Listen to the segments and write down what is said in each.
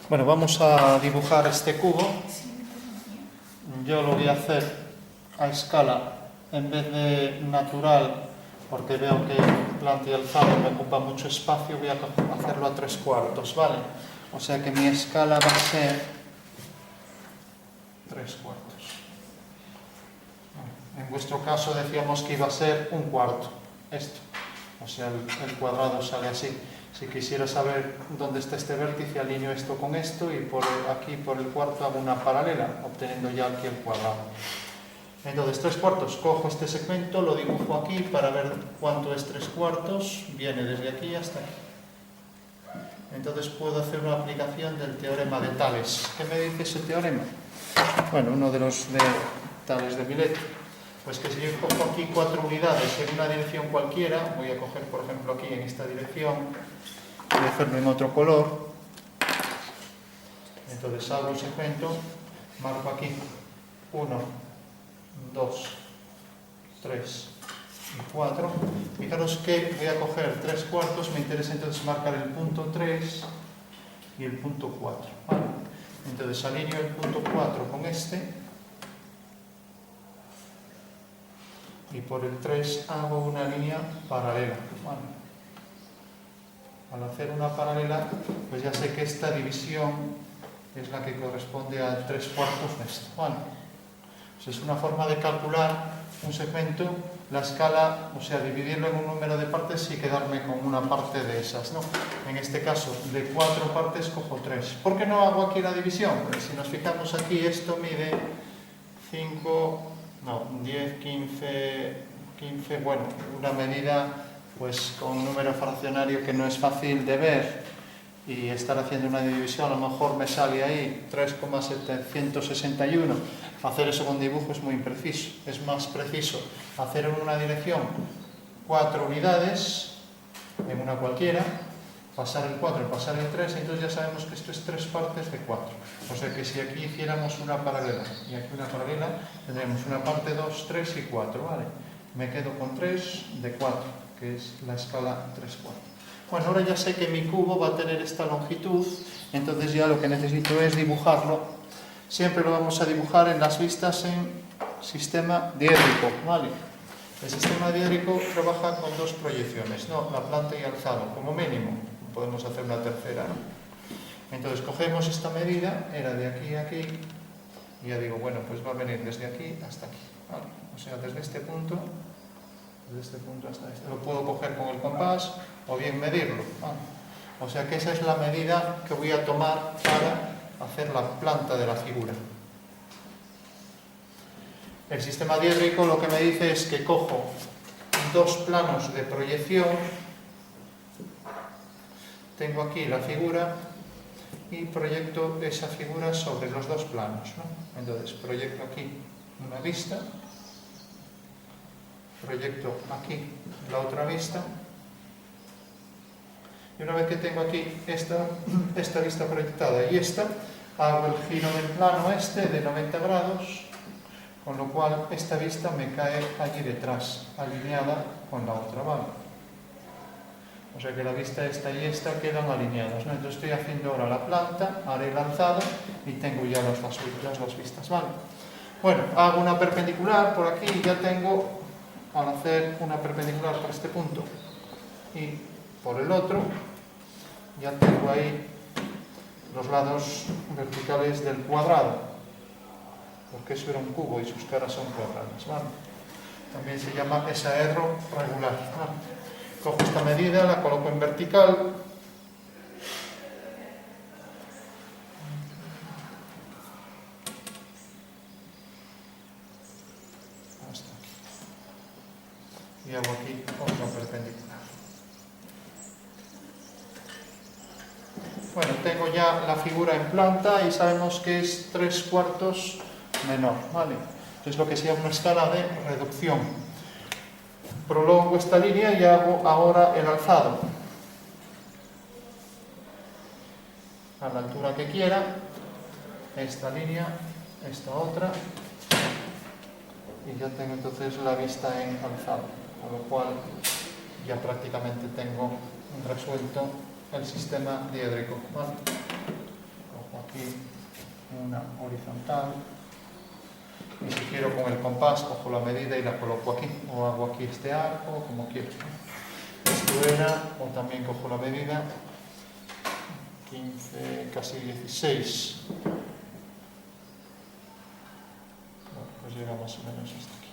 Bueno, vamos a dibujar este cubo. Yo lo voy a hacer a escala en vez de natural, porque veo que planta y alzado me ocupa mucho espacio. Voy a hacerlo a 3/4, ¿vale? O sea que mi escala va a ser 3/4. En vuestro caso decíamos que iba a ser 1/4, esto. O sea, el cuadrado sale así. Si quisiera saber dónde está este vértice, alineo esto con esto y aquí por el cuarto hago una paralela, obteniendo ya aquí el cuadrado. Entonces, 3/4, cojo este segmento, lo dibujo aquí para ver cuánto es 3/4, viene desde aquí hasta aquí. Entonces puedo hacer una aplicación del teorema de Tales. ¿Qué me dice ese teorema? Bueno, uno de los de Tales de Mileto. Pues que si yo cojo aquí 4 unidades en una dirección cualquiera, voy a coger por ejemplo aquí en esta dirección, voy a hacerlo en otro color, entonces hago un segmento, marco aquí 1, 2, 3 y 4, fijaros que voy a coger 3/4, me interesa entonces marcar el punto 3 y el punto 4, ¿vale? Entonces alineo el punto 4 con este, y por el 3 hago una línea paralela. Bueno, al hacer una paralela, pues ya sé que esta división es la que corresponde al 3/4 de esto. Bueno, pues es una forma de calcular un segmento, la escala, o sea, dividirlo en un número de partes y quedarme con una parte de esas, ¿no? En este caso, de 4 partes cojo 3. ¿Por qué no hago aquí la división? Pues si nos fijamos aquí, esto mide 5... No, 10, 15, bueno, una medida pues con un número fraccionario que no es fácil de ver y estar haciendo una división, a lo mejor me sale ahí 3,761. Hacer eso con dibujo es muy impreciso, es más preciso hacer en una dirección 4 unidades, en una cualquiera, pasar el 4, pasar el 3, entonces ya sabemos que esto es 3 partes de 4. O sea que si aquí hiciéramos una paralela y aquí una paralela, tendríamos una parte 2, 3 y 4, ¿vale? Me quedo con 3 de 4, que es la escala 3/4. Bueno, ahora ya sé que mi cubo va a tener esta longitud, entonces ya lo que necesito es dibujarlo. Siempre lo vamos a dibujar en las vistas en sistema diédrico, ¿vale? El sistema diédrico trabaja con 2 proyecciones, ¿no? La planta y alzado, como mínimo. Podemos hacer una tercera, ¿no? Entonces cogemos esta medida, era de aquí a aquí, y ya digo, bueno, pues va a venir desde aquí hasta aquí, ¿vale? O sea, desde este punto hasta este. Lo puedo coger con el compás o bien medirlo, ¿vale? O sea que esa es la medida que voy a tomar para hacer la planta de la figura. El sistema diédrico lo que me dice es que cojo 2 planos de proyección, tengo aquí la figura y proyecto esa figura sobre los 2 planos, ¿no? Entonces proyecto aquí una vista, proyecto aquí la otra vista, y una vez que tengo aquí esta vista proyectada y esta, hago el giro del plano este de 90 grados, con lo cual esta vista me cae allí detrás, alineada con la otra, ¿vale? O sea que la vista esta y esta quedan alineadas, ¿no? Entonces estoy haciendo ahora la planta, haré el alzado y tengo ya las dos vistas, ¿vale? Bueno, hago una perpendicular por aquí y ya tengo, al hacer una perpendicular por este punto y por el otro, ya tengo ahí los lados verticales del cuadrado, porque eso era un cubo y sus caras son cuadradas, ¿vale? También se llama hexaedro regular, ¿vale? Cojo esta medida, la coloco en vertical, hasta aquí, y hago aquí otra perpendicular. Bueno, tengo ya la figura en planta y sabemos que es 3/4 menor, ¿vale? Es lo que se llama una escala de reducción. Prolongo esta línea y hago ahora el alzado a la altura que quiera, esta línea, esta otra, y ya tengo entonces la vista en alzado, con lo cual ya prácticamente tengo resuelto el sistema diédrico, ¿vale? aquí una horizontal. Y si quiero con el compás, cojo la medida y la coloco aquí. O hago aquí este arco, como quiero. Esto era, o también cojo la medida, 15, casi 16. Bueno, pues llega más o menos hasta aquí.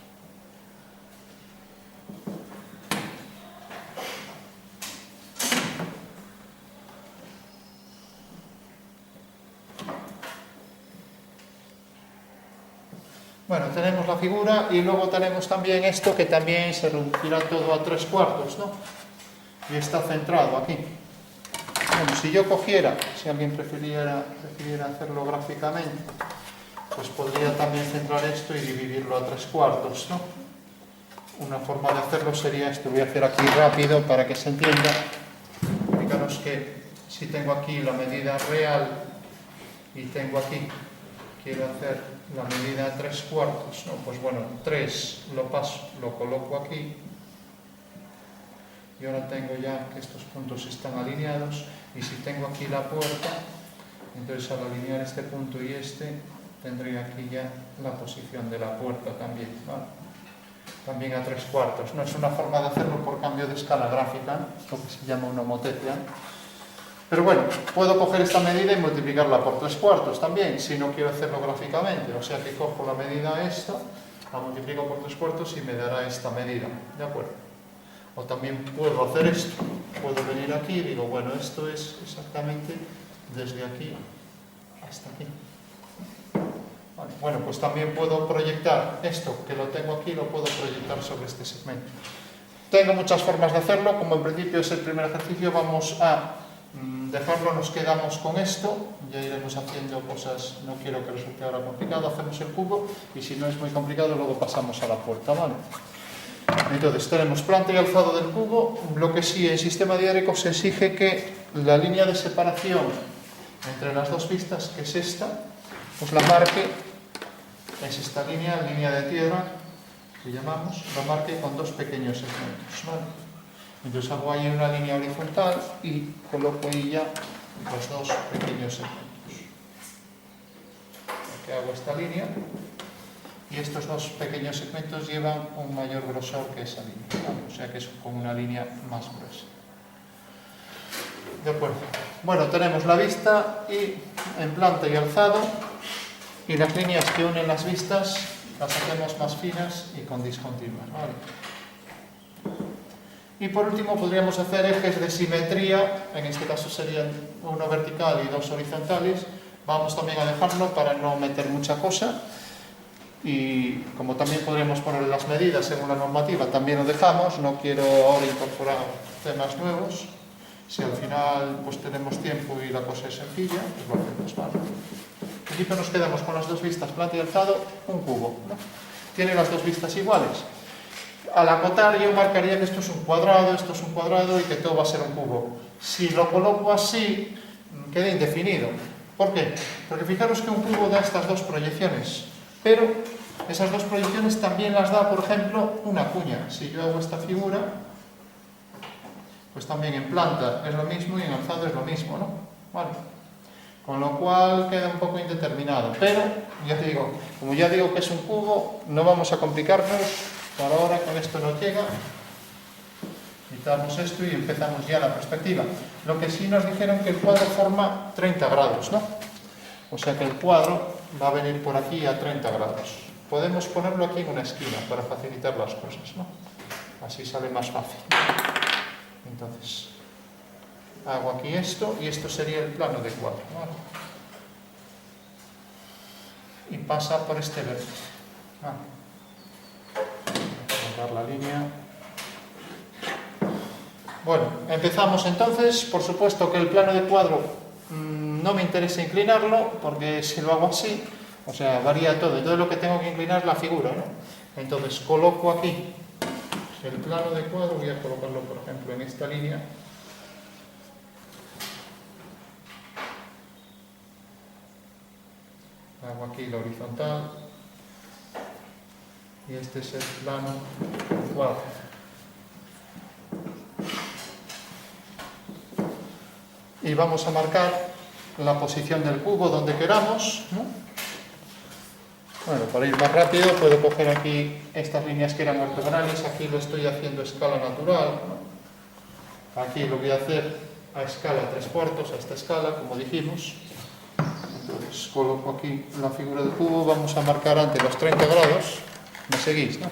Bueno, tenemos la figura y luego tenemos también esto que también se reducirá todo a 3/4, ¿no? Y está centrado aquí. Bueno, si yo cogiera, si alguien prefiriera hacerlo gráficamente, pues podría también centrar esto y dividirlo a 3/4, ¿no? Una forma de hacerlo sería esto. Voy a hacer aquí rápido para que se entienda. Fijaros que si tengo aquí la medida real y tengo aquí, quiero hacer la medida a 3/4, ¿no? Pues bueno, 3 lo paso, lo coloco aquí y ahora tengo ya que estos puntos están alineados, y si tengo aquí la puerta, entonces al alinear este punto y este, tendría aquí ya la posición de la puerta también, ¿vale? También a 3/4, ¿no? Es una forma de hacerlo por cambio de escala gráfica, lo que se llama una homotetia. Pero bueno, puedo coger esta medida y multiplicarla por 3/4 también, si no quiero hacerlo gráficamente. O sea que cojo la medida esta, la multiplico por 3/4 y me dará esta medida, ¿de acuerdo? O también puedo hacer esto, puedo venir aquí y digo, bueno, esto es exactamente desde aquí hasta aquí. Vale, bueno, pues también puedo proyectar esto, que lo tengo aquí, lo puedo proyectar sobre este segmento. Tengo muchas formas de hacerlo, como en principio es el primer ejercicio, vamos a dejarlo, nos quedamos con esto, ya iremos haciendo cosas, no quiero que resulte ahora complicado, hacemos el cubo y si no es muy complicado luego pasamos a la puerta, ¿vale? Entonces tenemos planta y alzado del cubo. Lo que sí, en sistema diárico se exige que la línea de separación entre las dos vistas, que es esta, pues la marque, es esta línea de tierra, que llamamos, la marque con dos pequeños segmentos, ¿vale? Entonces hago ahí una línea horizontal y coloco ahí ya los dos pequeños segmentos. Aquí hago esta línea y estos dos pequeños segmentos llevan un mayor grosor que esa línea, ¿vale? O sea que es con una línea más gruesa. De acuerdo. Bueno, tenemos la vista y en planta y alzado, y las líneas que unen las vistas las hacemos más finas y con discontinuas, ¿vale? Y por último podríamos hacer ejes de simetría, en este caso serían uno vertical y dos horizontales. Vamos también a dejarlo para no meter mucha cosa, y como también podríamos poner las medidas según la normativa, también lo dejamos. No quiero ahora incorporar temas nuevos. Si al final pues tenemos tiempo y la cosa es sencilla, pues lo hacemos, ¿vale? En principio nos quedamos con las dos vistas, planta y alzado, un cubo, ¿no? Tiene las dos vistas iguales. Al acotar yo marcaría que esto es un cuadrado y que todo va a ser un cubo. Si lo coloco así, queda indefinido. ¿Por qué? Porque fijaros que un cubo da estas dos proyecciones, pero esas dos proyecciones también las da, por ejemplo, una cuña. Si yo hago esta figura, pues también en planta es lo mismo y en alzado es lo mismo, ¿no? Vale. Con lo cual queda un poco indeterminado. Pero, ya digo, como ya digo que es un cubo, no vamos a complicarnos. Por ahora con esto nos llega. Quitamos esto y empezamos ya la perspectiva. Lo que sí nos dijeron que el cuadro forma 30 grados, ¿no? O sea que el cuadro va a venir por aquí a 30 grados. Podemos ponerlo aquí en una esquina para facilitar las cosas, ¿no? Así sale más fácil. Entonces, hago aquí esto y esto sería el plano de cuadro, ¿vale? Y pasa por este vértice, ¿vale? Voy a la línea. Bueno, empezamos entonces. Por supuesto que el plano de cuadro no me interesa inclinarlo, porque si lo hago así, o sea, varía todo. Entonces lo que tengo que inclinar es la figura, ¿no? Entonces coloco aquí el plano de cuadro, voy a colocarlo por ejemplo en esta línea. Hago aquí la horizontal. Y este es el plano de cuadro. Y vamos a marcar la posición del cubo donde queramos, ¿no? Bueno, para ir más rápido puedo coger aquí estas líneas que eran ortogonales, aquí lo estoy haciendo a escala natural, ¿no? Aquí lo voy a hacer a escala 3/4, a esta escala, como dijimos. Entonces coloco aquí la figura del cubo, vamos a marcar antes los 30 grados, me seguís, ¿no?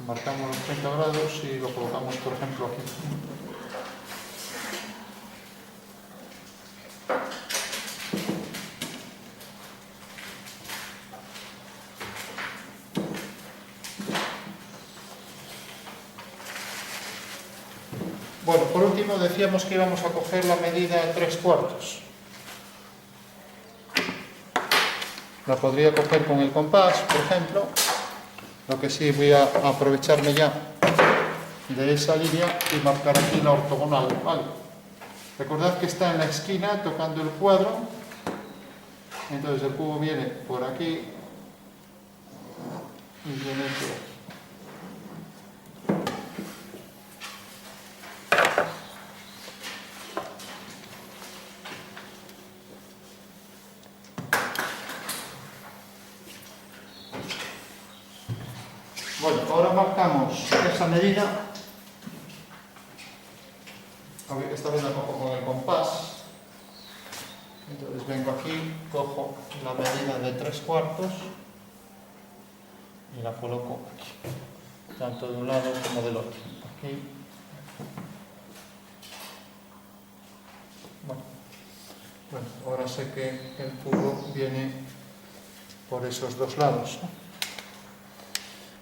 Marcamos los 30 grados y lo colocamos, por ejemplo, aquí. Bueno, por último decíamos que íbamos a coger la medida de 3/4. La podría coger con el compás, por ejemplo. Lo que sí, voy a aprovecharme ya de esa línea y marcar aquí la ortogonal, ¿vale? Recordad que está en la esquina tocando el cuadro. Entonces el cubo viene por aquí y viene por aquí. Bueno, ahora marcamos esa medida. Esta vez la cojo con el compás. Entonces vengo aquí, cojo la medida de 3/4 y la coloco aquí, tanto de un lado como del otro. Aquí. Bueno, ahora sé que el cubo viene por esos dos lados, ¿no?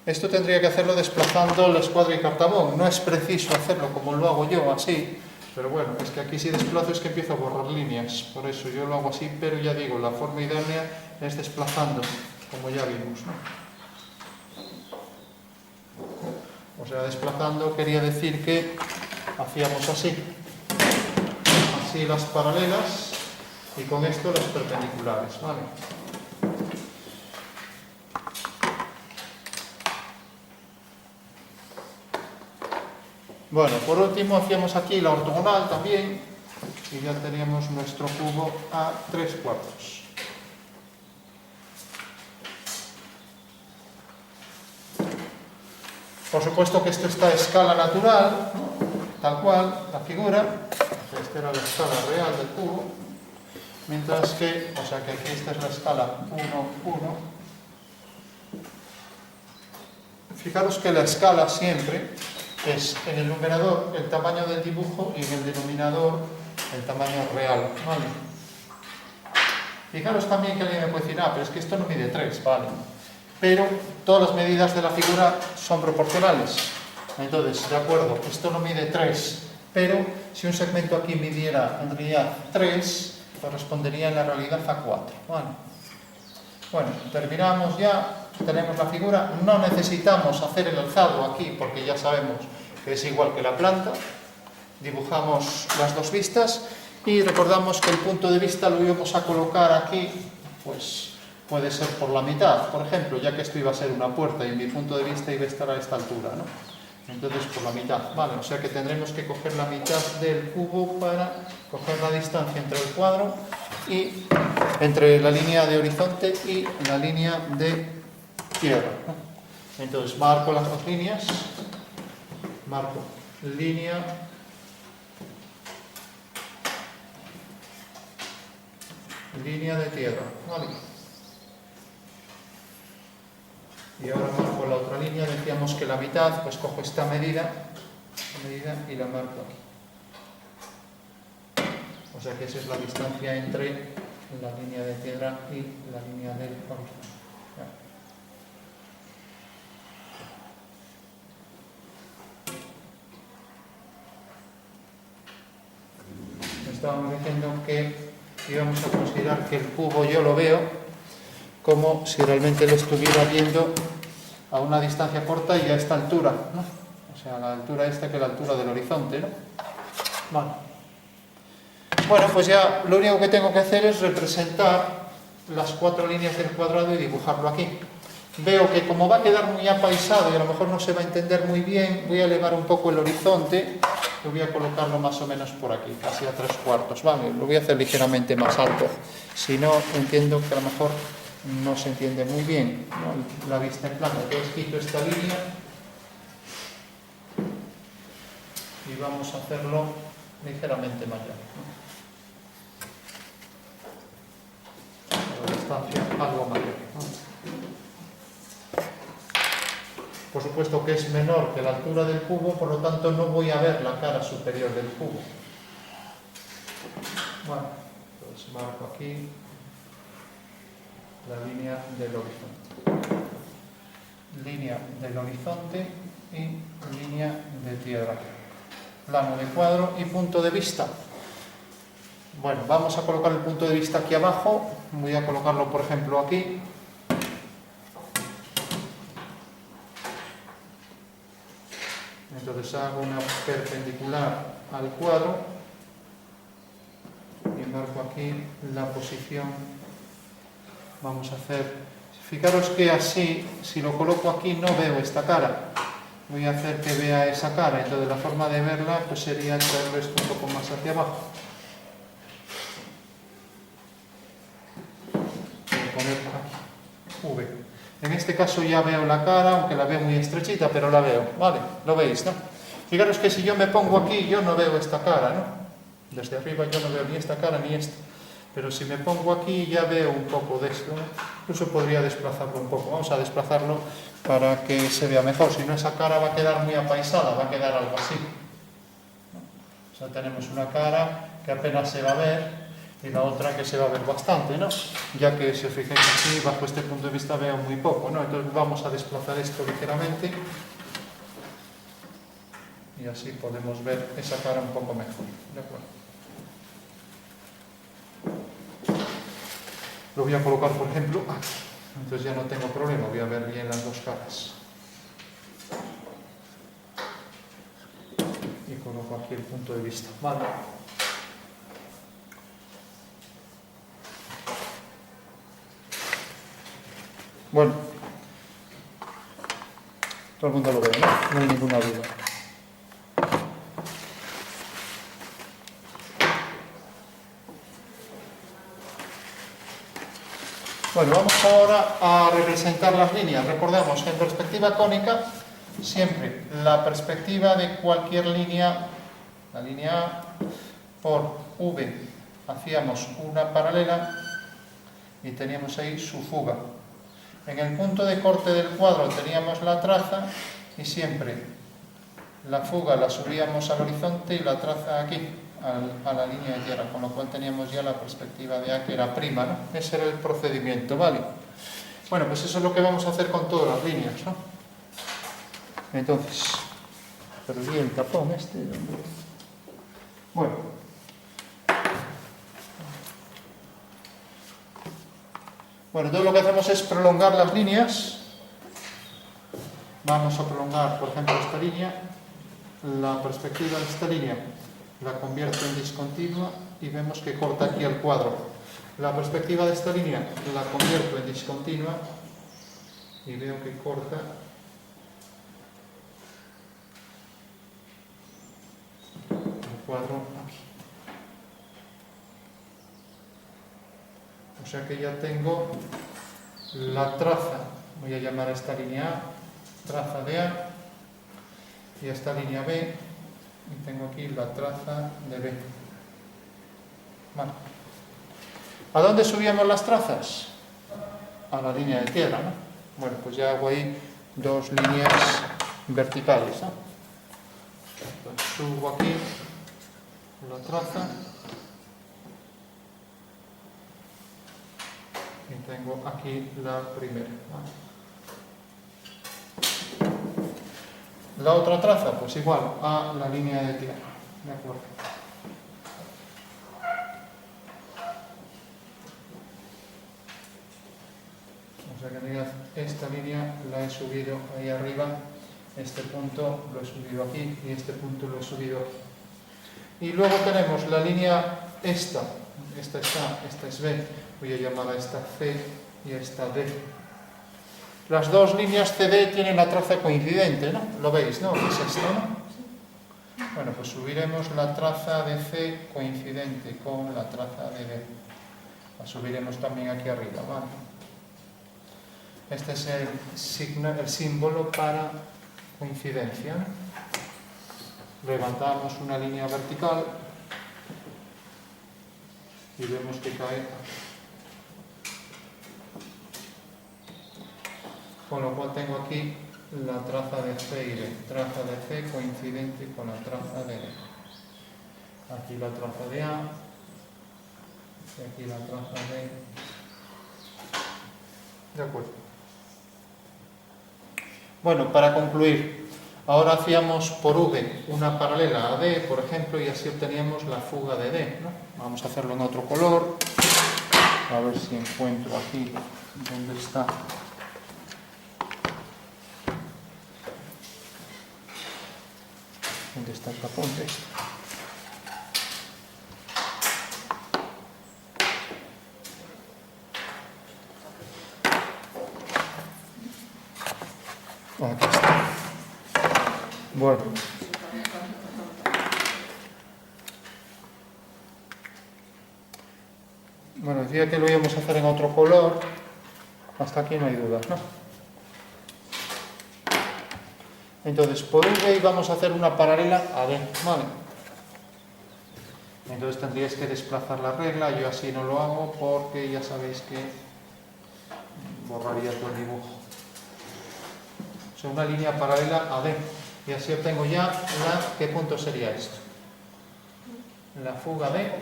Esto tendría que hacerlo desplazando la escuadra y cartabón. No es preciso hacerlo como lo hago yo, así. Pero bueno, es que aquí si desplazo es que empiezo a borrar líneas. Por eso yo lo hago así, pero ya digo, la forma idónea es desplazando, como ya vimos, ¿no? O sea, desplazando quería decir que hacíamos así. Así las paralelas y con esto las perpendiculares, ¿vale? Bueno, por último hacíamos aquí la ortogonal también y ya teníamos nuestro cubo a 3/4. Por supuesto que esto está a escala natural, ¿no? Tal cual, la figura. Esta era la escala real del cubo. Mientras que, o sea que aquí esta es la escala 1, 1. Fijaros que la escala siempre es en el numerador el tamaño del dibujo y en el denominador el tamaño real, ¿vale? Fijaros también que alguien me puede decir, pero es que esto no mide 3, ¿vale? Pero todas las medidas de la figura son proporcionales. Entonces, de acuerdo, esto no mide 3, pero si un segmento aquí midiera en realidad 3, correspondería en la realidad a 4, ¿vale? Bueno, terminamos ya. Tenemos la figura, no necesitamos hacer el alzado aquí porque ya sabemos que es igual que la planta. Dibujamos las dos vistas y recordamos que el punto de vista lo íbamos a colocar aquí, pues puede ser por la mitad, por ejemplo, ya que esto iba a ser una puerta y mi punto de vista iba a estar a esta altura, ¿no? Entonces por la mitad, ¿vale? O sea que tendremos que coger la mitad del cubo para coger la distancia entre el cuadro y entre la línea de horizonte y la línea de tierra, ¿no? Entonces marco las dos líneas, marco línea de tierra, ¿vale? Y ahora marco la otra línea, decíamos que la mitad, pues cojo esta medida y la marco aquí. O sea que esa es la distancia entre la línea de tierra y la línea del horizonte. Estábamos diciendo que íbamos a considerar que el cubo yo lo veo como si realmente lo estuviera viendo a una distancia corta y a esta altura, ¿no? O sea, a la altura esta que es la altura del horizonte, ¿no? Vale. Bueno, pues ya lo único que tengo que hacer es representar las 4 líneas del cuadrado y dibujarlo aquí. Veo que como va a quedar muy apaisado y a lo mejor no se va a entender muy bien, voy a elevar un poco el horizonte. yo voy a colocarlo más o menos por aquí, casi a 3/4, ¿vale? Lo voy a hacer ligeramente más alto, si no, entiendo que a lo mejor no se entiende muy bien, ¿no? La vista en plano. Entonces quito esta línea y vamos a hacerlo ligeramente mayor, ¿no? La distancia algo mayor, ¿no? Por supuesto que es menor que la altura del cubo, por lo tanto no voy a ver la cara superior del cubo. Bueno, pues marco aquí la línea del horizonte. Línea del horizonte y línea de tierra. Plano de cuadro y punto de vista. Bueno, vamos a colocar el punto de vista aquí abajo. Voy a colocarlo, por ejemplo, aquí. Entonces hago una perpendicular al cuadro y marco aquí la posición. Vamos a hacer, fijaros que así, si lo coloco aquí no veo esta cara, voy a hacer que vea esa cara, entonces la forma de verla pues sería traerlo esto un poco más hacia abajo. Voy a poner aquí, V. En este caso ya veo la cara, aunque la veo muy estrechita, pero la veo, ¿vale? ¿Lo veis, no? Fijaros que si yo me pongo aquí, yo no veo esta cara, ¿no? Desde arriba yo no veo ni esta cara ni esta. Pero si me pongo aquí ya veo un poco de esto, ¿no? Incluso podría desplazarlo un poco. Vamos a desplazarlo para que se vea mejor. Si no, esa cara va a quedar muy apaisada, va a quedar algo así, ¿no? O sea, tenemos una cara que apenas se va a ver y la otra que se va a ver bastante, ¿no? Ya que si os fijáis aquí, bajo este punto de vista veo muy poco, ¿no? Entonces vamos a desplazar esto ligeramente y así podemos ver esa cara un poco mejor, ¿de acuerdo? Lo voy a colocar, por ejemplo, aquí. Entonces ya no tengo problema, voy a ver bien las dos caras. Y coloco aquí el punto de vista, ¿vale? Bueno, todo el mundo lo ve, ¿no? No hay ninguna duda. Bueno, vamos ahora a representar las líneas. Recordemos, en perspectiva cónica, siempre la perspectiva de cualquier línea, la línea A por V, hacíamos una paralela y teníamos ahí su fuga. En el punto de corte del cuadro teníamos la traza y siempre la fuga la subíamos al horizonte y la traza aquí, a la línea de tierra, con lo cual teníamos ya la perspectiva de A que era prima, ¿no? Ese era el procedimiento, ¿vale? Bueno, pues eso es lo que vamos a hacer con todas las líneas, ¿no? Entonces, perdí el tapón este. Bueno. Bueno, entonces lo que hacemos es prolongar las líneas. Vamos a prolongar, por ejemplo, esta línea. La perspectiva de esta línea la convierto en discontinua y vemos que corta aquí el cuadro. La perspectiva de esta línea la convierto en discontinua y veo que corta el cuadro aquí. O sea que ya tengo la traza, voy a llamar a esta línea A, traza de A, y a esta línea B, y tengo aquí la traza de B. Vale. ¿A dónde subíamos las trazas? A la línea de tierra, ¿no? Bueno, pues ya hago ahí dos líneas verticales, ¿no? Entonces subo aquí la traza y tengo aquí la primera, ¿no? La otra traza, pues igual, a la línea de tierra, ¿de acuerdo? O sea que en realidad esta línea la he subido ahí arriba, este punto lo he subido aquí y este punto lo he subido aquí. Y luego tenemos la línea esta es B, voy a llamar a esta C y a esta D. Las dos líneas CD tienen la traza coincidente, ¿no? Lo veis, ¿no? Es esto, ¿no? Bueno, pues subiremos la traza de C coincidente con la traza de D. La subiremos también aquí arriba, ¿vale? Este es el símbolo para coincidencia. Levantamos una línea vertical y vemos que cae aquí. Con lo cual tengo aquí la traza de C y D. Traza de C coincidente con la traza de D. Aquí la traza de A. Y aquí la traza de... De acuerdo. Bueno, para concluir, ahora hacíamos por V una paralela a D, por ejemplo, y así obteníamos la fuga de D, ¿no? Vamos a hacerlo en otro color. A ver si encuentro aquí dónde está. ¿Dónde está el apunte? Aquí está. Bueno. Bueno, decía que lo íbamos a hacer en otro color. Hasta aquí no hay dudas, ¿no? Entonces, por V vamos a hacer una paralela a D, ¿vale? Entonces tendríais que desplazar la regla. Yo así no lo hago porque ya sabéis que borraría todo el dibujo. O sea, una línea paralela a D. Y así obtengo ya ¿qué punto sería esto? La fuga de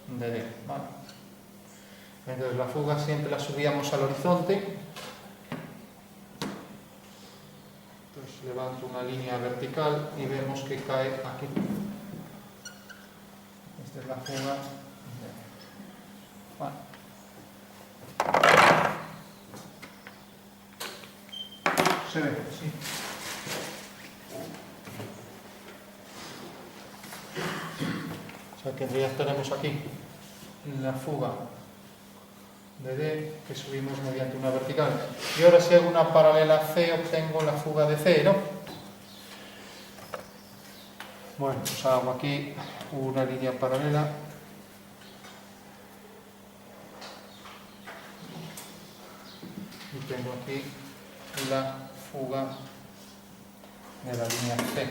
D, ¿vale? Entonces la fuga siempre la subíamos al horizonte. Entonces levanto una línea vertical y vemos que cae aquí. Esta es la fuga. Vale. Se ve, sí. O sea que en realidad tenemos aquí la fuga de D que subimos mediante una vertical. Y ahora si hago una paralela C obtengo la fuga de C, ¿no? Bueno, pues hago aquí una línea paralela. Y tengo aquí la fuga de la línea C.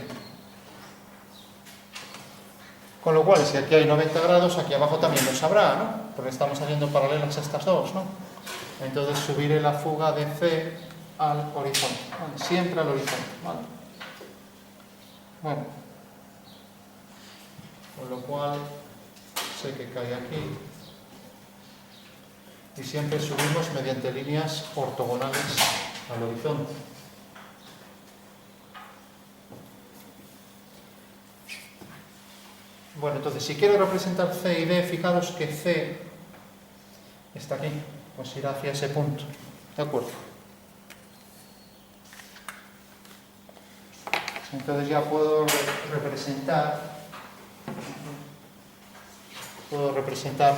Con lo cual, si aquí hay 90 grados, aquí abajo también lo sabrá, ¿no? Porque estamos haciendo paralelas a estas dos, ¿no? Entonces subiré la fuga de C al horizonte, ¿vale? Siempre al horizonte, ¿vale? Bueno, con lo cual sé que cae aquí. Y siempre subimos mediante líneas ortogonales al horizonte. Bueno, entonces, si quiero representar C y D, fijaros que C está aquí, pues irá hacia ese punto. ¿De acuerdo? Entonces ya puedo representar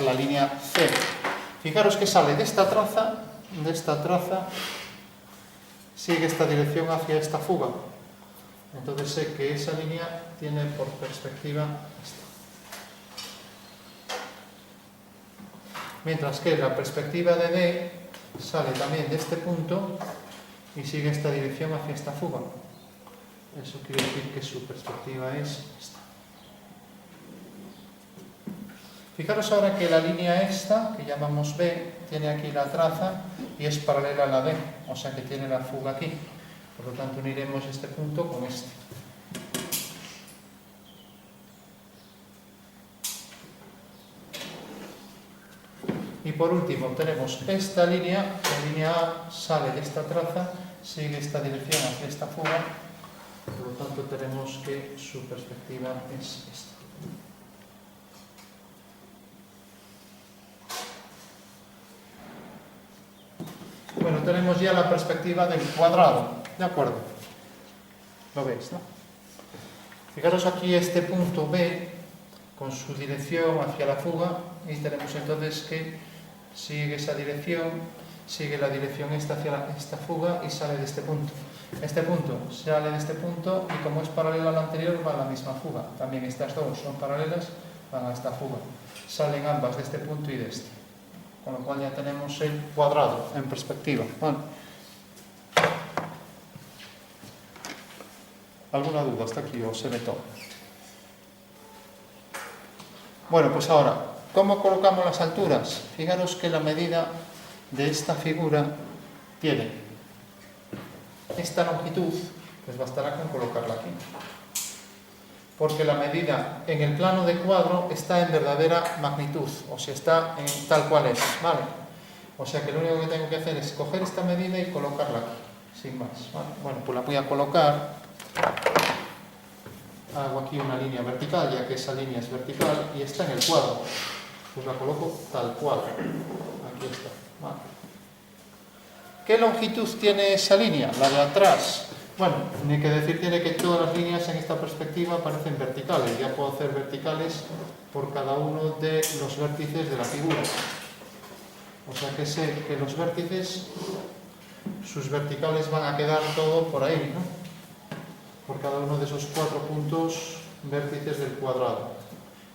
la línea C. Fijaros que sale de esta traza, sigue esta dirección hacia esta fuga. Entonces sé que esa línea tiene por perspectiva esta. Mientras que la perspectiva de D sale también de este punto y sigue esta dirección hacia esta fuga. Eso quiere decir que su perspectiva es esta. Fijaros ahora que la línea esta, que llamamos B, tiene aquí la traza y es paralela a la D, o sea que tiene la fuga aquí. Por lo tanto, uniremos este punto con este. Y por último, tenemos esta línea, la línea A sale de esta traza, sigue esta dirección hacia esta fuga, por lo tanto tenemos que su perspectiva es esta. Bueno, tenemos ya la perspectiva del cuadrado, ¿de acuerdo? Lo veis, ¿no? Fijaros aquí este punto B con su dirección hacia la fuga y tenemos entonces que sigue esa dirección, sigue la dirección esta hacia esta fuga y sale de este punto. Este punto sale de este punto y como es paralelo al anterior va a la misma fuga. También estas dos son paralelas, van a esta fuga. Salen ambas de este punto y de este. Con lo cual ya tenemos el cuadrado en perspectiva. Bueno. ¿Alguna duda hasta aquí o se ve todo? Bueno, pues ahora, ¿cómo colocamos las alturas? Fijaros que la medida de esta figura tiene esta longitud, pues bastará con colocarla aquí. Porque la medida en el plano de cuadro está en verdadera magnitud, o sea, está en tal cual es, ¿vale? O sea que lo único que tengo que hacer es coger esta medida y colocarla aquí, sin más, ¿vale? Bueno, pues la voy a colocar. Hago aquí una línea vertical, ya que esa línea es vertical y está en el cuadro. Pues la coloco tal cual. Aquí está. Vale. ¿Qué longitud tiene esa línea? La de atrás. Bueno, ni que decir tiene que todas las líneas en esta perspectiva parecen verticales. Ya puedo hacer verticales por cada uno de los vértices de la figura. O sea que sé que los vértices, sus verticales van a quedar todo por ahí, ¿no? Por cada uno de esos 4 puntos vértices del cuadrado.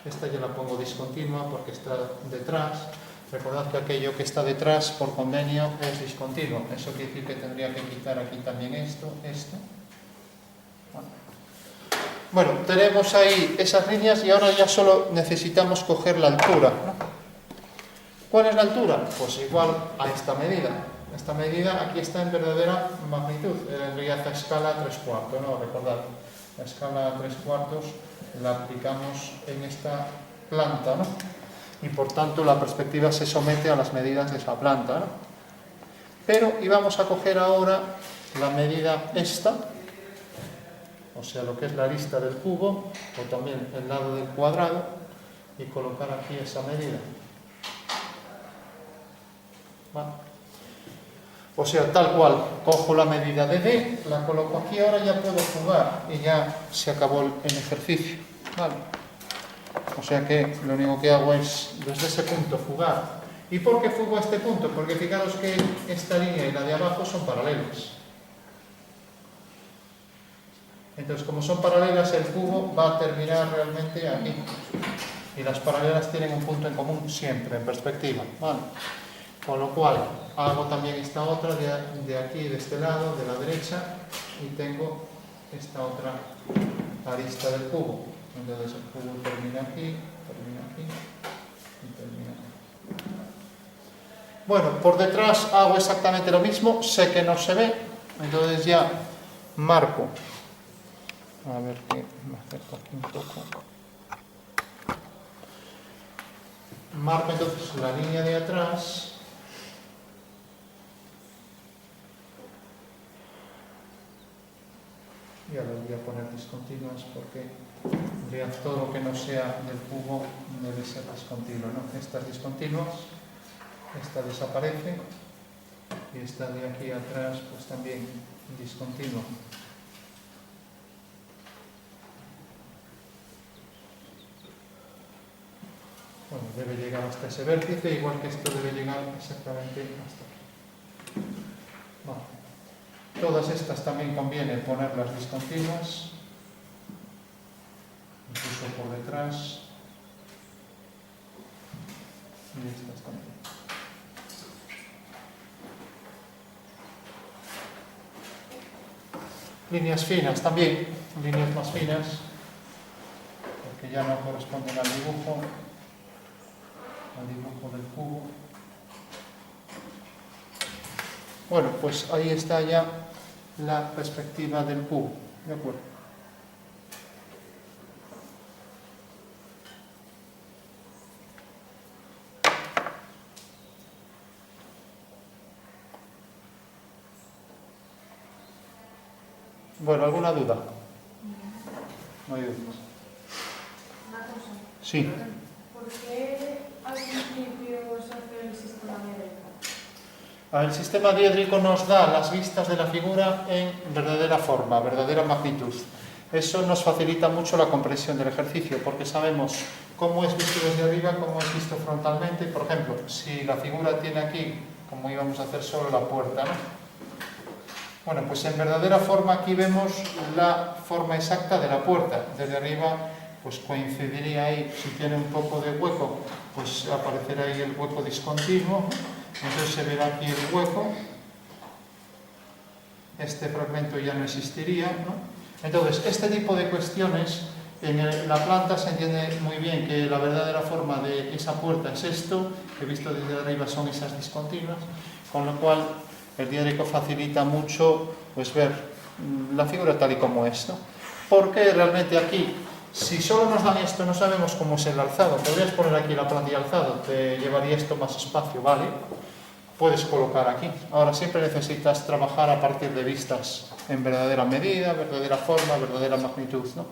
Esta ya la pongo discontinua porque está detrás. Recordad que aquello que está detrás por convenio es discontinuo. Eso quiere decir que tendría que quitar aquí también esto. Bueno, tenemos ahí esas líneas y ahora ya solo necesitamos coger la altura, ¿no? ¿Cuál es la altura? Pues igual a esta medida. Esta medida aquí está en verdadera magnitud, en realidad a escala 3/4, ¿no? Recordad, la escala 3/4 la aplicamos en esta planta, ¿no? Y por tanto la perspectiva se somete a las medidas de esa planta, ¿no? Pero íbamos a coger ahora la medida esta, o sea, lo que es la arista del cubo, o también el lado del cuadrado, y colocar aquí esa medida. ¿Vale? O sea, tal cual, cojo la medida de D, la coloco aquí, ahora ya puedo jugar y ya se acabó el ejercicio. ¿Vale? O sea que lo único que hago es desde ese punto jugar. ¿Y por qué fugo a este punto? Porque fijaros que esta línea y la de abajo son paralelas. Entonces, como son paralelas, el cubo va a terminar realmente aquí. Y las paralelas tienen un punto en común siempre, en perspectiva. ¿Vale? Con lo cual, hago también esta otra de aquí, de este lado, de la derecha, y tengo esta otra arista del cubo. Entonces el cubo termina aquí y termina aquí. Bueno, por detrás hago exactamente lo mismo, sé que no se ve, entonces ya marco. A ver que me acerco aquí un poco. Marco entonces la línea de atrás. Y ahora voy a poner discontinuas porque todo lo que no sea del cubo debe ser discontinuo, ¿no? Estas discontinuas, esta desaparece y esta de aquí atrás pues también discontinua. Bueno, debe llegar hasta ese vértice, igual que esto debe llegar exactamente hasta aquí. Vale. Todas estas también conviene ponerlas discontinuas, incluso por detrás, y estas también. Líneas finas también, líneas más finas, porque ya no corresponden al dibujo del cubo. Bueno, pues ahí está ya la perspectiva del cubo, ¿de acuerdo? Bueno, ¿alguna duda? No hay dudas. Una cosa. Sí. ¿Por qué al principio se hace el sistema diédrico? El sistema diédrico nos da las vistas de la figura en verdadera forma, verdadera magnitud. Eso nos facilita mucho la comprensión del ejercicio, porque sabemos cómo es visto desde arriba, cómo es visto frontalmente. Por ejemplo, si la figura tiene aquí, como íbamos a hacer solo la puerta, ¿no? Bueno, pues en verdadera forma aquí vemos la forma exacta de la puerta. Desde arriba pues coincidiría ahí, si tiene un poco de hueco, pues aparecerá ahí el hueco discontinuo. Entonces se verá aquí el hueco. Este fragmento ya no existiría, ¿no? Entonces, este tipo de cuestiones, en la planta se entiende muy bien que la verdadera forma de esa puerta es esto, que visto desde arriba son esas discontinuas, con lo cual el diédrico facilita mucho pues ver la figura tal y como es, ¿no? Porque realmente aquí, si solo nos dan esto, no sabemos cómo es el alzado. Podrías poner aquí la plantilla alzado, te llevaría esto más espacio, ¿vale? Puedes colocar aquí. Ahora siempre necesitas trabajar a partir de vistas en verdadera medida, verdadera forma, verdadera magnitud, ¿no?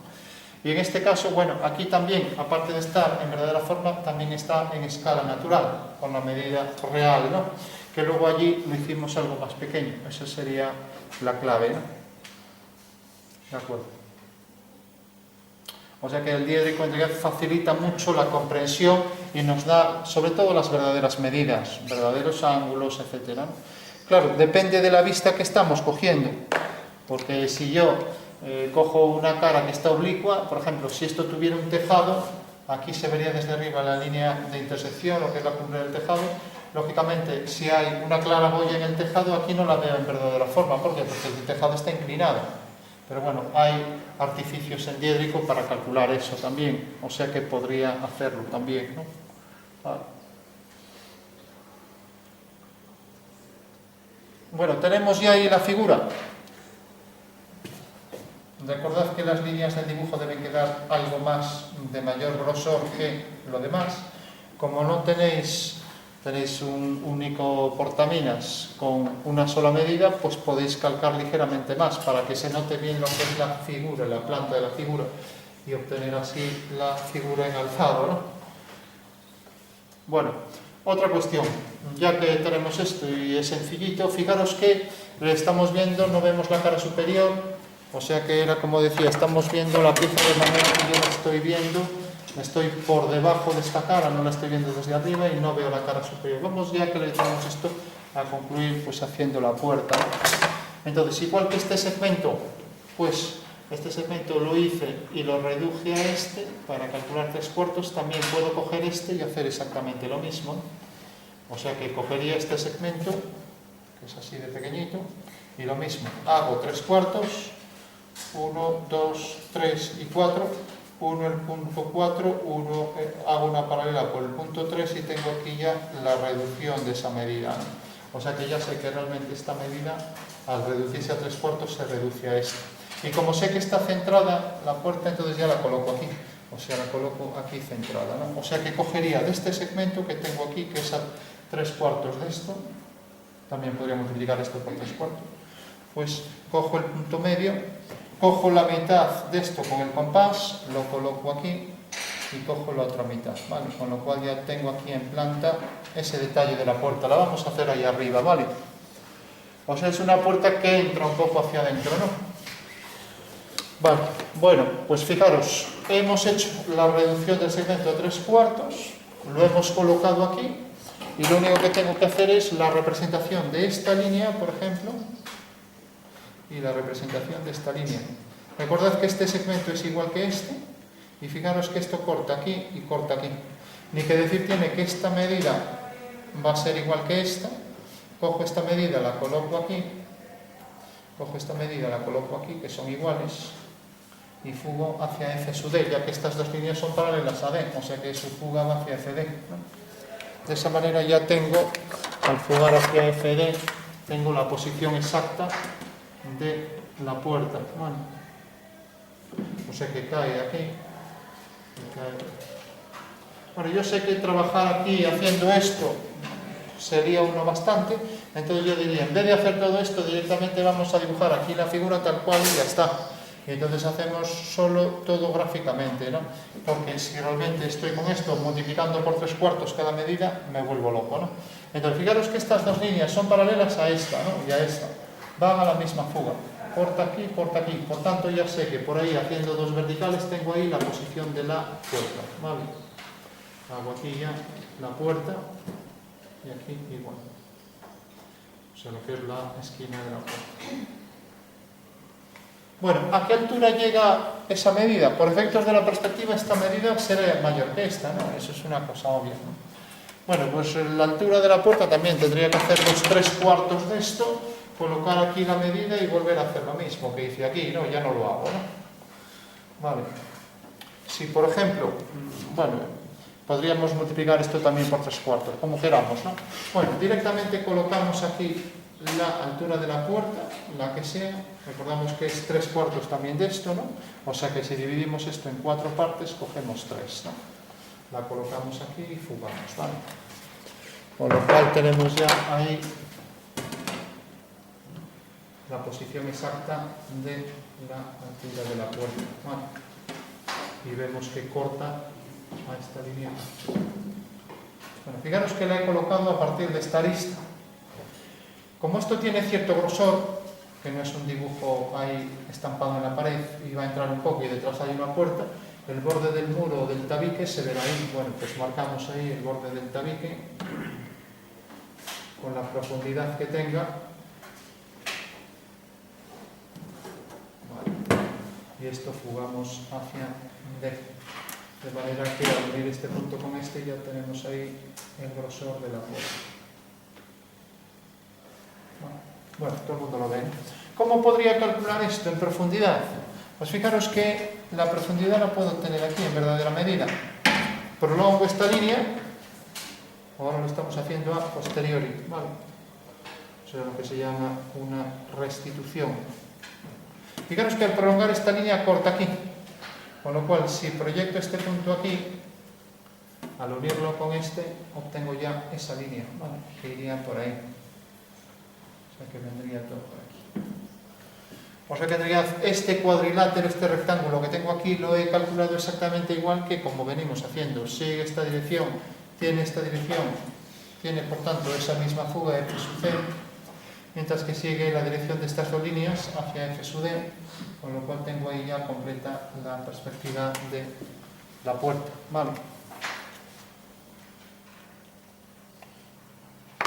Y en este caso, bueno, aquí también, aparte de estar en verdadera forma, también está en escala natural, con la medida real, ¿no? Que luego allí lo hicimos algo más pequeño. Esa sería la clave, ¿no? De acuerdo. O sea que el diédrico en realidad facilita mucho la comprensión y nos da, sobre todo, las verdaderas medidas, verdaderos ángulos, etc. Claro, depende de la vista que estamos cogiendo, porque si yo cojo una cara que está oblicua, por ejemplo, si esto tuviera un tejado, aquí se vería desde arriba la línea de intersección, lo que es la cumbre del tejado. Lógicamente, si hay una claraboya en el tejado, aquí no la veo en verdadera forma. ¿Por qué? Porque el tejado está inclinado. Pero bueno, hay artificios en diédrico para calcular eso también, o sea que podría hacerlo también, ¿no? Vale. Bueno, tenemos ya ahí la figura. Recordad que las líneas del dibujo deben quedar algo más de mayor grosor que lo demás. Como no tenéis un único portaminas con una sola medida, pues podéis calcar ligeramente más para que se note bien lo que es la figura, la planta de la figura, y obtener así la figura en alzado, ¿no? Bueno, otra cuestión, ya que tenemos esto y es sencillito, fijaros que le estamos viendo, no vemos la cara superior, o sea que era como decía, estamos viendo la pieza de manera que yo la estoy viendo. Estoy por debajo de esta cara, no la estoy viendo desde arriba y no veo la cara superior. Vamos ya que le tenemos esto a concluir pues haciendo la puerta. Entonces, igual que este segmento, pues este segmento lo hice y lo reduje a este para calcular 3/4, también puedo coger este y hacer exactamente lo mismo. O sea que cogería este segmento, que es así de pequeñito, y lo mismo, hago 3/4, 1, 2, 3 y 4. 1 el punto 4, hago una paralela por el punto 3 y tengo aquí ya la reducción de esa medida, ¿no? O sea que ya sé que realmente esta medida, al reducirse a 3/4, se reduce a esta. Y como sé que está centrada la puerta, entonces ya la coloco aquí. O sea, la coloco aquí centrada, ¿no? O sea que cogería de este segmento que tengo aquí, que es a 3/4 de esto, también podría multiplicar esto por 3/4, pues cojo el punto medio, cojo la mitad de esto con el compás, lo coloco aquí y cojo la otra mitad, ¿vale? Con lo cual ya tengo aquí en planta ese detalle de la puerta. La vamos a hacer ahí arriba, ¿vale? O sea, es una puerta que entra un poco hacia adentro, ¿no? Vale, bueno, pues fijaros, hemos hecho la reducción del segmento a 3/4, lo hemos colocado aquí y lo único que tengo que hacer es la representación de esta línea, por ejemplo, y la representación de esta línea. Recordad que este segmento es igual que este, y fijaros que esto corta aquí y corta aquí. Ni que decir tiene que esta medida va a ser igual que esta. Cojo esta medida, la coloco aquí, cojo esta medida, la coloco aquí, que son iguales, y fugo hacia F sub D, ya que estas dos líneas son paralelas a D, o sea que su fuga va hacia FD, ¿no? De esa manera ya tengo, al fugar hacia FD, tengo la posición exacta de la puerta, bueno, o sea que cae aquí, Bueno, yo sé que trabajar aquí haciendo esto sería uno bastante, entonces yo diría, en vez de hacer todo esto, directamente vamos a dibujar aquí la figura tal cual y ya está. Y entonces hacemos solo todo gráficamente, ¿no? Porque si realmente estoy con esto multiplicando por 3/4 cada medida, me vuelvo loco, ¿no? Entonces, fijaros que estas dos líneas son paralelas a esta, ¿no? Y a esta. Van a la misma fuga. Corta aquí, corta aquí. Por tanto, ya sé que por ahí, haciendo dos verticales, tengo ahí la posición de la puerta, ¿vale? Hago aquí ya la puerta y aquí igual. O sea, lo que es la esquina de la puerta. Bueno, ¿a qué altura llega esa medida? Por efectos de la perspectiva, esta medida será mayor que esta, ¿no? Eso es una cosa obvia, ¿no? Bueno, pues la altura de la puerta también tendría que hacer los 3/4 de esto, colocar aquí la medida y volver a hacer lo mismo que hice aquí, ¿no? Ya no lo hago, ¿no? Vale. Si, por ejemplo, bueno, podríamos multiplicar esto también por 3/4, como queramos, ¿no? Bueno, directamente colocamos aquí la altura de la puerta, la que sea, recordamos que es 3/4 también de esto, ¿no? O sea que si dividimos esto en 4 partes, cogemos 3, ¿no? La colocamos aquí y fugamos, ¿vale? Con lo cual tenemos ya ahí la posición exacta de la altura de la puerta, ¿vale? Y vemos que corta a esta línea. Bueno, fijaros que la he colocado a partir de esta arista. Como esto tiene cierto grosor, que no es un dibujo ahí estampado en la pared y va a entrar un poco y detrás hay una puerta, el borde del muro o del tabique se verá ahí. Bueno, pues marcamos ahí el borde del tabique con la profundidad que tenga. Vale. Y esto fugamos hacia D. De manera que al unir este punto con este ya tenemos ahí el grosor de la puerta. Bueno, todo el mundo lo ve. ¿Cómo podría calcular esto en profundidad? Pues fijaros que la profundidad la puedo tener aquí en verdadera medida. Prolongo esta línea, ahora lo estamos haciendo a posteriori, ¿vale? O sea, lo que se llama una restitución. Fijaros que al prolongar esta línea corta aquí, con lo cual si proyecto este punto aquí, al unirlo con este, obtengo ya esa línea, ¿vale? Que iría por ahí. Que vendría todo por aquí. O sea que tendría este cuadrilátero, este rectángulo que tengo aquí, lo he calculado exactamente igual que como venimos haciendo. Sigue esta dirección, tiene esta dirección, tiene por tanto esa misma fuga de F sub C, mientras que sigue la dirección de estas dos líneas hacia F sub D, con lo cual tengo ahí ya completa la perspectiva de la puerta. Vale.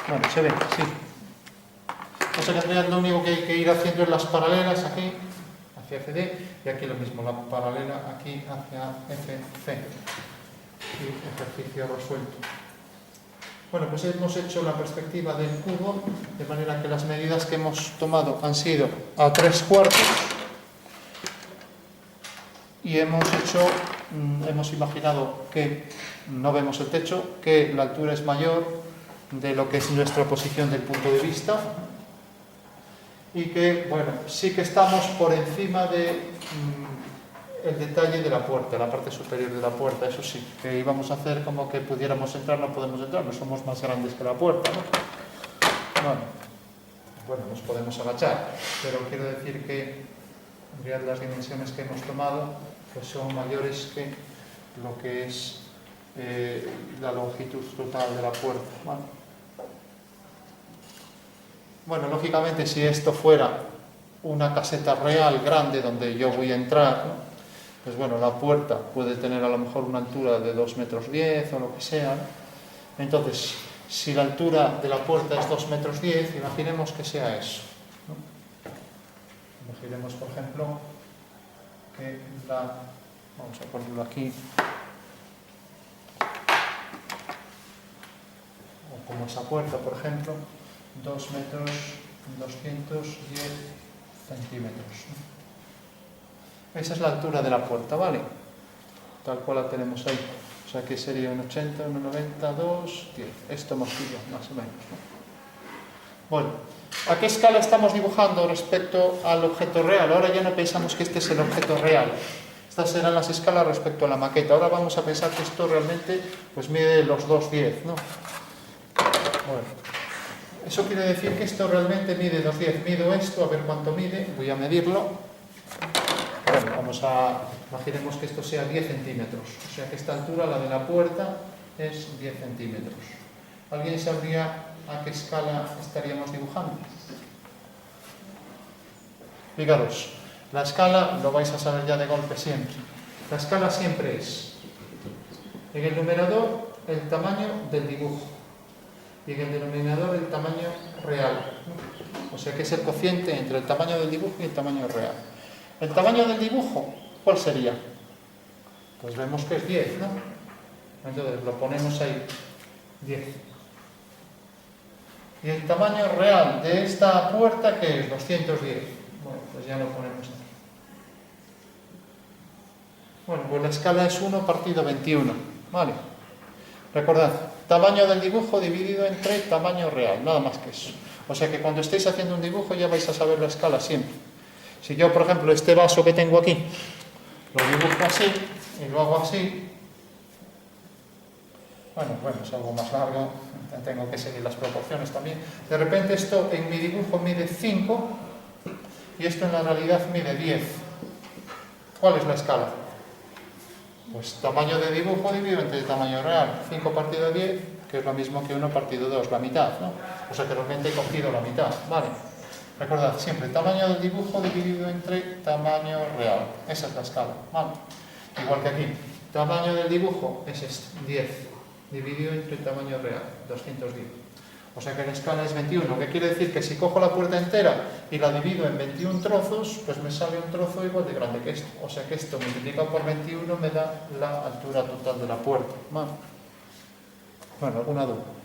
Bueno, se ve, sí. O sea que en realidad lo único que hay que ir haciendo es las paralelas aquí, hacia FD, y aquí lo mismo, la paralela aquí hacia FC. Y ejercicio resuelto. Bueno, pues hemos hecho la perspectiva del cubo, de manera que las medidas que hemos tomado han sido a 3/4, y hemos imaginado que no vemos el techo, que la altura es mayor de lo que es nuestra posición del punto de vista, y que, bueno, sí que estamos por encima de el detalle de la puerta, la parte superior de la puerta. Eso sí, que íbamos a hacer como que pudiéramos entrar, no podemos entrar, no somos más grandes que la puerta, ¿no? Bueno, nos podemos agachar, pero quiero decir que en realidad las dimensiones que hemos tomado pues son mayores que lo que es la longitud total de la puerta, ¿vale? Bueno, lógicamente, si esto fuera una caseta real grande donde yo voy a entrar, ¿no? Pues bueno, la puerta puede tener a lo mejor una altura de 2,10 metros o lo que sea, ¿no? Entonces, si la altura de la puerta es 2,10 metros, imaginemos que sea eso, ¿no? Imaginemos, por ejemplo, que vamos a ponerlo aquí, o como esa puerta, por ejemplo, 2 metros 210 centímetros. Esa es la altura de la puerta, ¿vale? Tal cual la tenemos ahí. O sea que sería un 80, un 90, 2, 10. Esto hemos pillado, más o menos, ¿no? Bueno, ¿a qué escala estamos dibujando respecto al objeto real? Ahora ya no pensamos que este es el objeto real. Estas serán las escalas respecto a la maqueta. Ahora vamos a pensar que esto realmente pues mide los 2,10, ¿no? Bueno. Eso quiere decir que esto realmente mide 2,10. Mido esto, a ver cuánto mide, voy a medirlo. Bueno, imaginemos que esto sea 10 centímetros. O sea que esta altura, la de la puerta, es 10 centímetros. ¿Alguien sabría a qué escala estaríamos dibujando? Fijaros, la escala lo vais a saber ya de golpe siempre. La escala siempre es, en el numerador, el tamaño del dibujo. Y en el denominador el tamaño real, ¿no? O sea que es el cociente entre el tamaño del dibujo y el tamaño real. El tamaño del dibujo, ¿cuál sería? Pues vemos que es 10, ¿no? Entonces lo ponemos ahí, 10. Y el tamaño real de esta puerta, que es 210. Bueno, pues ya lo ponemos aquí. Bueno, pues la escala es 1 partido 21, ¿vale? Recordad, tamaño del dibujo dividido entre tamaño real, nada más que eso. O sea que cuando estéis haciendo un dibujo ya vais a saber la escala siempre. Si yo, por ejemplo, este vaso que tengo aquí, lo dibujo así, y lo hago así, bueno, es algo más largo, tengo que seguir las proporciones también. De repente esto en mi dibujo mide 5 y esto en la realidad mide 10. ¿Cuál es la escala? Pues tamaño de dibujo dividido entre tamaño real. 5 partido 10, que es lo mismo que 1 partido 2, la mitad, ¿no? O sea que realmente he cogido la mitad, ¿vale? Recordad, siempre tamaño del dibujo dividido entre tamaño real. Esa es la escala, ¿vale? Igual que aquí, tamaño del dibujo es este, 10, dividido entre tamaño real, 210. O sea que la escala es 21, que quiere decir que si cojo la puerta entera y la divido en 21 trozos, pues me sale un trozo igual de grande que esto. O sea que esto multiplicado por 21 me da la altura total de la puerta, ¿vale? Bueno, ¿alguna duda?